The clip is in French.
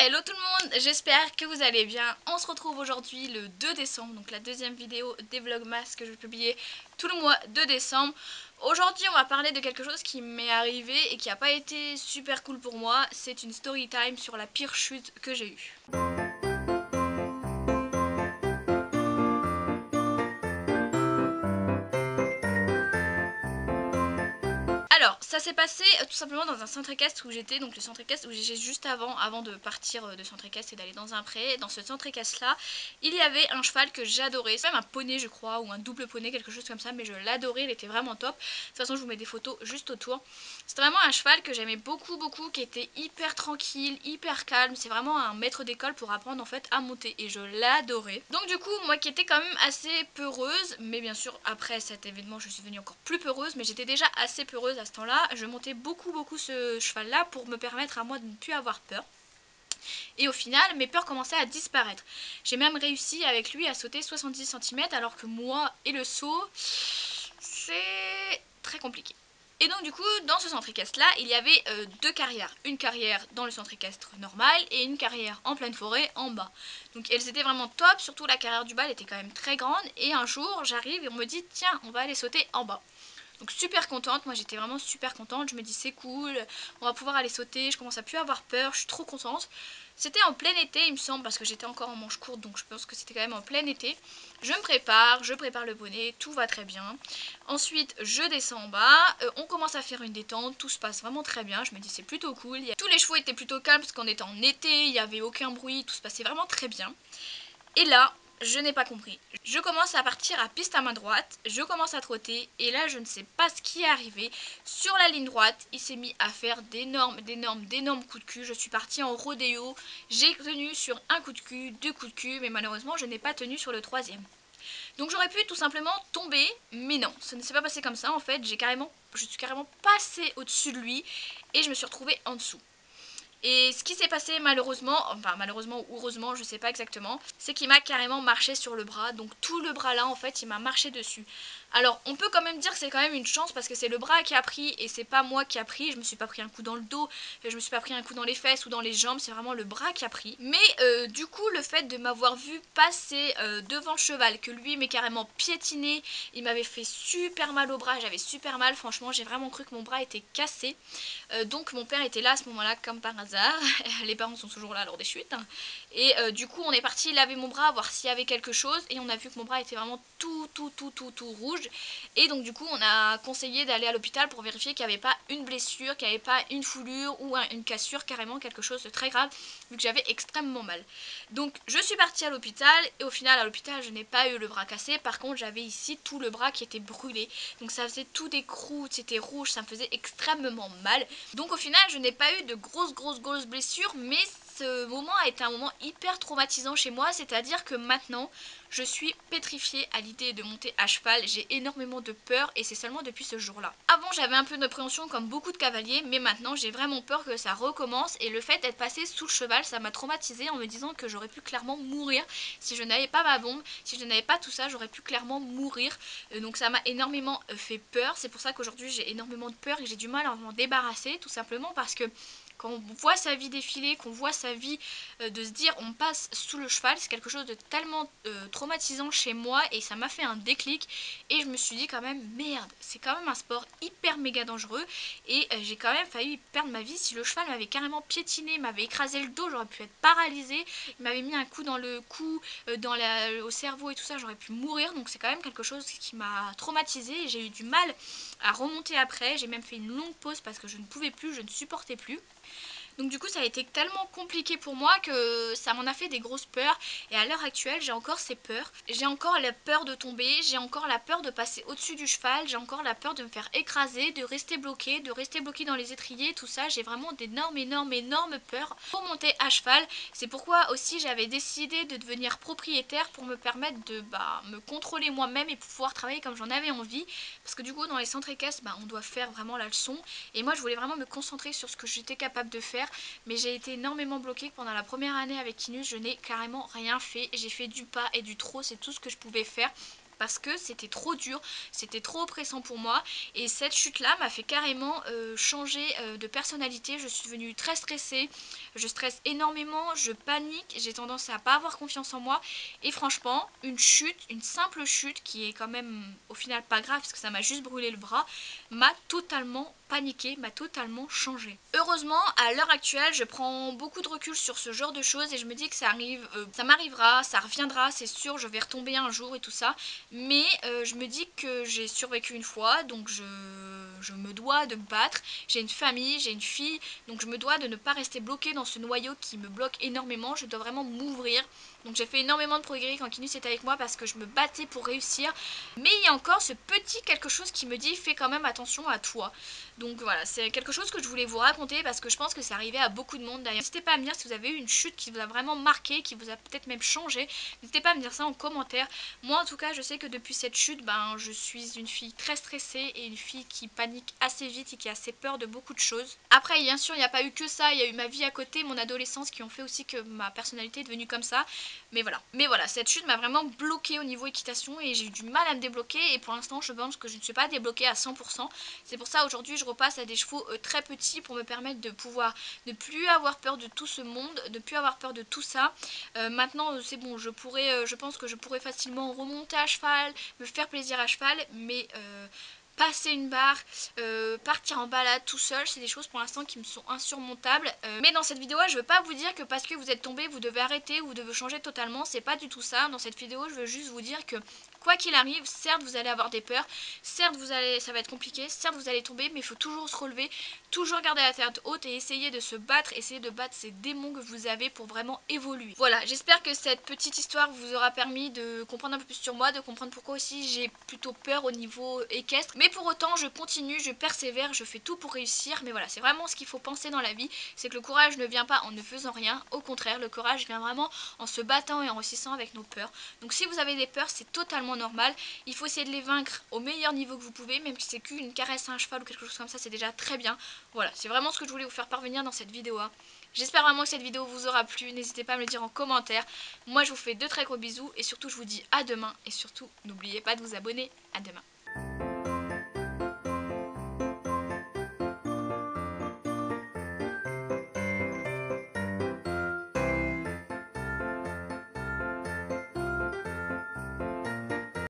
Hello tout le monde, j'espère que vous allez bien. On se retrouve aujourd'hui le 2 décembre, donc la deuxième vidéo des Vlogmas que je vais publier tout le mois de décembre. Aujourd'hui on va parler de quelque chose qui m'est arrivé et qui n'a pas été super cool pour moi. C'est une story time sur la pire chute que j'ai eue. Alors, ça s'est passé tout simplement dans un centre équestre où j'étais, donc le centre équestre où j'étais juste avant de partir de centre équestre et d'aller dans un pré. Dans ce centre équestre là, il y avait un cheval que j'adorais, c'est même un poney je crois, ou un double poney, quelque chose comme ça, mais je l'adorais, il était vraiment top. De toute façon je vous mets des photos juste autour. C'était vraiment un cheval que j'aimais beaucoup, qui était hyper tranquille, hyper calme, c'est vraiment un maître d'école pour apprendre en fait à monter et je l'adorais. Donc du coup, moi qui étais quand même assez peureuse, mais bien sûr après cet événement je suis devenue encore plus peureuse, mais j'étais déjà assez peureuse à ce temps-là, je montais beaucoup ce cheval-là pour me permettre à moi de ne plus avoir peur. Et au final, mes peurs commençaient à disparaître. J'ai même réussi avec lui à sauter 70 cm alors que moi et le saut, c'est très compliqué. Et donc du coup, dans ce centre équestre là, il y avait deux carrières. Une carrière dans le centre équestre normal et une carrière en pleine forêt en bas. Donc elles étaient vraiment top, surtout la carrière du bas elle était quand même très grande. Et un jour, j'arrive et on me dit tiens, on va aller sauter en bas. Donc super contente, moi j'étais vraiment super contente, je me dis c'est cool, on va pouvoir aller sauter, je commence à plus avoir peur, je suis trop contente. C'était en plein été il me semble parce que j'étais encore en manche courte donc je pense que c'était quand même en plein été. Je prépare le bonnet, tout va très bien. Ensuite je descends en bas, on commence à faire une détente, tout se passe vraiment très bien, je me dis c'est plutôt cool. Tous les chevaux étaient plutôt calmes parce qu'on était en été, il n'y avait aucun bruit, tout se passait vraiment très bien. Et là, je n'ai pas compris. Je commence à partir à piste à main droite, je commence à trotter et là je ne sais pas ce qui est arrivé. Sur la ligne droite, il s'est mis à faire d'énormes coups de cul. Je suis partie en rodéo, j'ai tenu sur un coup de cul, deux coups de cul, mais malheureusement je n'ai pas tenu sur le troisième. Donc j'aurais pu tout simplement tomber, mais non, ça ne s'est pas passé comme ça en fait. Je suis carrément passée au-dessus de lui et je me suis retrouvée en dessous. Et ce qui s'est passé malheureusement, enfin malheureusement ou heureusement, je sais pas exactement, c'est qu'il m'a carrément marché sur le bras. Donc tout le bras là en fait il m'a marché dessus. Alors on peut quand même dire que c'est quand même une chance parce que c'est le bras qui a pris et c'est pas moi qui a pris. Je me suis pas pris un coup dans le dos, je me suis pas pris un coup dans les fesses ou dans les jambes, c'est vraiment le bras qui a pris. Mais du coup le fait de m'avoir vu passer devant le cheval, que lui m'ait carrément piétiné, il m'avait fait super mal au bras, j'avais super mal, franchement j'ai vraiment cru que mon bras était cassé. Donc mon père était là à ce moment-là comme par hasard, les parents sont toujours là lors des chutes. Et du coup on est parti laver mon bras, voir s'il y avait quelque chose et on a vu que mon bras était vraiment tout rouge. Et donc du coup on a conseillé d'aller à l'hôpital pour vérifier qu'il n'y avait pas une blessure, qu'il n'y avait pas une foulure ou une cassure, carrément quelque chose de très grave vu que j'avais extrêmement mal. Donc je suis partie à l'hôpital et au final à l'hôpital je n'ai pas eu le bras cassé, par contre j'avais ici tout le bras qui était brûlé. Donc ça faisait tout des croûtes, c'était rouge, ça me faisait extrêmement mal. Donc au final je n'ai pas eu de grosses blessures, mais ce moment a été un moment hyper traumatisant chez moi, c'est-à-dire que maintenant je suis pétrifiée à l'idée de monter à cheval, j'ai énormément de peur et c'est seulement depuis ce jour-là. Avant j'avais un peu d'appréhension comme beaucoup de cavaliers, mais maintenant j'ai vraiment peur que ça recommence et le fait d'être passée sous le cheval ça m'a traumatisée en me disant que j'aurais pu clairement mourir si je n'avais pas ma bombe, si je n'avais pas tout ça j'aurais pu clairement mourir. Donc ça m'a énormément fait peur, c'est pour ça qu'aujourd'hui j'ai énormément de peur et j'ai du mal à m'en débarrasser, tout simplement parce que quand on voit sa vie défiler, qu'on voit sa vie de se dire on passe sous le cheval, c'est quelque chose de tellement traumatisant chez moi et ça m'a fait un déclic et je me suis dit quand même merde, c'est quand même un sport hyper méga dangereux et j'ai quand même failli perdre ma vie. Si le cheval m'avait carrément piétiné, m'avait écrasé le dos, j'aurais pu être paralysée, il m'avait mis un coup dans le cou, au cerveau et tout ça, j'aurais pu mourir. Donc c'est quand même quelque chose qui m'a traumatisée et j'ai eu du mal à remonter après, j'ai même fait une longue pause parce que je ne pouvais plus, je ne supportais plus. Donc du coup ça a été tellement compliqué pour moi que ça m'en a fait des grosses peurs et à l'heure actuelle j'ai encore ces peurs. J'ai encore la peur de tomber, j'ai encore la peur de passer au-dessus du cheval, j'ai encore la peur de me faire écraser, de rester bloquée dans les étriers, tout ça. J'ai vraiment d'énormes peurs pour monter à cheval. C'est pourquoi aussi j'avais décidé de devenir propriétaire pour me permettre de me contrôler moi-même et pouvoir travailler comme j'en avais envie. Parce que du coup dans les centres équestres on doit faire vraiment la leçon et moi je voulais vraiment me concentrer sur ce que j'étais capable de faire. Mais j'ai été énormément bloquée pendant la première année avec Kinus, je n'ai carrément rien fait, j'ai fait du pas et du trot, c'est tout ce que je pouvais faire parce que c'était trop dur, c'était trop oppressant pour moi. Et cette chute là m'a fait carrément changer de personnalité. Je suis devenue très stressée, je stresse énormément, je panique, j'ai tendance à pas avoir confiance en moi. Et franchement, une chute, une simple chute qui est quand même au final pas grave parce que ça m'a juste brûlé le bras, m'a totalement paniqué, m'a totalement changé. Heureusement, à l'heure actuelle, je prends beaucoup de recul sur ce genre de choses et je me dis que ça arrive, ça m'arrivera, ça reviendra, c'est sûr, je vais retomber un jour et tout ça. Mais je me dis que j'ai survécu une fois, donc je me dois de me battre. J'ai une famille, j'ai une fille, donc je me dois de ne pas rester bloquée dans ce noyau qui me bloque énormément. Je dois vraiment m'ouvrir. Donc j'ai fait énormément de progrès quand Kinus était avec moi parce que je me battais pour réussir. Mais il y a encore ce petit quelque chose qui me dit fais quand même attention à toi. Donc voilà, c'est quelque chose que je voulais vous raconter parce que je pense que c'est arrivé à beaucoup de monde d'ailleurs. N'hésitez pas à me dire si vous avez eu une chute qui vous a vraiment marqué, qui vous a peut-être même changé. N'hésitez pas à me dire ça en commentaire. Moi en tout cas je sais que depuis cette chute, je suis une fille très stressée et une fille qui panique assez vite et qui a assez peur de beaucoup de choses. Après bien sûr il n'y a pas eu que ça, il y a eu ma vie à côté, mon adolescence qui ont fait aussi que ma personnalité est devenue comme ça. Mais voilà, cette chute m'a vraiment bloquée au niveau équitation et j'ai eu du mal à me débloquer et pour l'instant je pense que je ne suis pas débloquée à 100%. C'est pour ça aujourd'hui je repasse à des chevaux très petits pour me permettre de pouvoir ne plus avoir peur de tout ce monde, de ne plus avoir peur de tout ça. Maintenant c'est bon, je pense que je pourrais facilement remonter à cheval, me faire plaisir à cheval, mais passer une barre, partir en balade tout seul, c'est des choses pour l'instant qui me sont insurmontables. Mais dans cette vidéo je veux pas vous dire que parce que vous êtes tombé vous devez arrêter ou vous devez changer totalement, c'est pas du tout ça. Dans cette vidéo je veux juste vous dire que quoi qu'il arrive, certes vous allez avoir des peurs, certes ça va être compliqué, certes vous allez tomber, mais il faut toujours se relever, toujours garder la tête haute et essayer de se battre, essayer de battre ces démons que vous avez pour vraiment évoluer. Voilà, j'espère que cette petite histoire vous aura permis de comprendre un peu plus sur moi, de comprendre pourquoi aussi j'ai plutôt peur au niveau équestre. Mais pour autant, je continue, je persévère, je fais tout pour réussir. Mais voilà, c'est vraiment ce qu'il faut penser dans la vie, c'est que le courage ne vient pas en ne faisant rien. Au contraire, le courage vient vraiment en se battant et en réussissant avec nos peurs. Donc si vous avez des peurs, c'est totalement normal. Il faut essayer de les vaincre au meilleur niveau que vous pouvez, même si c'est qu'une caresse à un cheval ou quelque chose comme ça, c'est déjà très bien. Voilà, c'est vraiment ce que je voulais vous faire parvenir dans cette vidéo. J'espère vraiment que cette vidéo vous aura plu, n'hésitez pas à me le dire en commentaire. Moi je vous fais de très gros bisous et surtout je vous dis à demain et surtout n'oubliez pas de vous abonner. À demain.